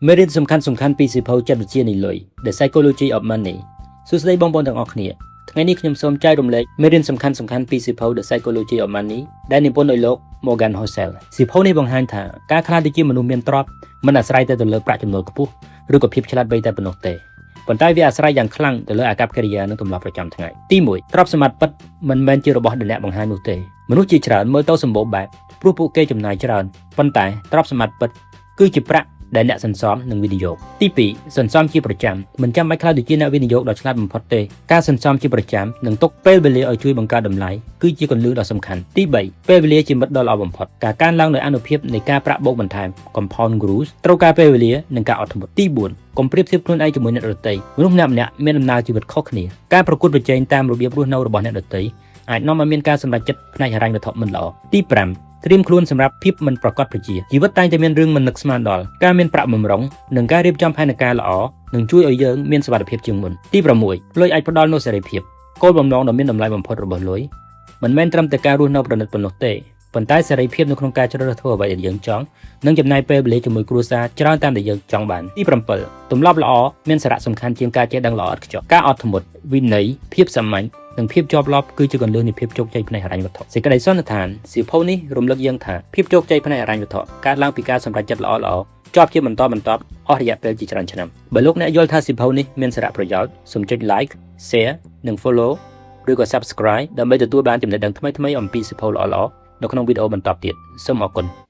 មេរៀនសំខាន់ពីសៀវភៅចិត្តវិទ្យានៃលុយ The Psychology of Money សួស្តីបងប្អូនទាំងអស់គ្នាថ្ងៃនេះខ្ញុំសូមចែករំលែកមេរៀនសំខាន់ពីសៀវភៅ The Psychology of Money ដែលនិពន្ធដោយលោក Morgan Housel សៀវភៅនេះបង្ហាញថាការក្លាយទៅជាមនុស្សមានទ្រព្យមិនអាស្រ័យតែទៅលើប្រាក់ចំណូលខ្ពស់ឬក៏ភាពឆ្លាតវៃតែប៉ុណ្ណោះទេប៉ុន្តែវាអាស្រ័យយ៉ាងខ្លាំងទៅលើអាកប្បកិរិយានិងទម្លាប់ប្រចាំថ្ងៃទី1ទ្រព្យសម្បត្តិពិតមិនមែនជារបស់ដែលអ្នកបង្ហាញនោះទេមនុស្សជាច្រើនមើលទៅសម្បូរបែបព្រោះពួកគេចំណាយច្រើនប៉ុន្តែទ្រព្យសម្បត្តិពិតគឺជាប្រាក់ដែលអ្នកសន្សំនិងវិនិយោគទី2សន្សំជាប្រចាំមិនចាំបាច់ខ្លាចទៅជាអ្នកវិនិយោគដ៏ឆ្លាតបំផុតទេការសន្សំជាប្រចាំនិងទុកពេលវេលាឲ្យជួយបង្កើតតម្លៃគឺជាគន្លឹះដ៏សំខាន់ទី3ពេលវេលាជាមិត្តដ៏ល្អបំផុតការកើនឡើងនៃអានុភាពនៃការប្រាក់បូកបន្ថែម compound growth ត្រូវការពេលវេលានិងការអត់ធ្មត់ទី4កុំប្រៀបធៀបខ្លួនឯងជាមួយអ្នកដទៃមនុស្សម្នាក់ៗមានដំណើរជីវិតខុសគ្នាការប្រកួតប្រជែងតាមរបៀបរស់នៅរបស់អ្នកដទៃអាចនាំឲ្យមានការសម្រេចចិត្តផ្នែកហិរញ្ញវត្ថុមិនល្អទី5ត្រៀមខ្លួនសម្រាប់ភាពមិនប្រកបប្រជាជីវិតតែងតែមានរឿងមិននឹកស្មានដល់ការមានប្រាក់បម្រុងនិងការរៀបចំផែនការល្អនឹងជួយឲ្យយើងមានសុវត្ថិភាពជាងមុនទី6លុយអាចផ្ដល់នូវសេរីភាពគោលបំណងដ៏មានតម្លៃបំផុតរបស់លុយមិនមែនត្រឹមតែការរស់នៅប្រណិតប៉ុណ្ណោះទេប៉ុន្តែសេរីភាពនៅក្នុងការជ្រើសរើសធ្វើអ្វីដែលយើងចង់និងចំណាយពេលវេលាជាមួយគ្រួសារច្រើនតាមដែលយើងចង់បានទី7ទម្លាប់ល្អមានសារៈសំខាន់ជាងការចេះដឹងល្អឥតខ្ចោះការអត់ធ្មត់វិន័យភាពសាមញ្ញនិងភាពជាប់លាប់គឺជាគន្លឹះនៃភាពជោគជ័យផ្នែកហិរញ្ញវត្ថុសេចក្តីសន្និដ្ឋានសៀវភៅនេះរំលឹកយើងថាភាពជោគជ័យផ្នែកហិរញ្ញវត្ថុកើតឡើងពីការសម្រេចចិត្តល្អជាប់ជាបន្តបន្ទាប់អស់រយៈពេលជាច្រើនឆ្នាំបើលោកអ្នកយល់ថាសៀវភៅនេះមានសារៈប្រយោជន៍សូមចុច like share និង follow ឬក៏ subscribe ដើម្បីទទួលបានចំណេះដឹងថ្មីៗអំពីសៀវភៅល្អៗនៅក្នុងវីដេអូបន្តទៀតសូមអរគុណ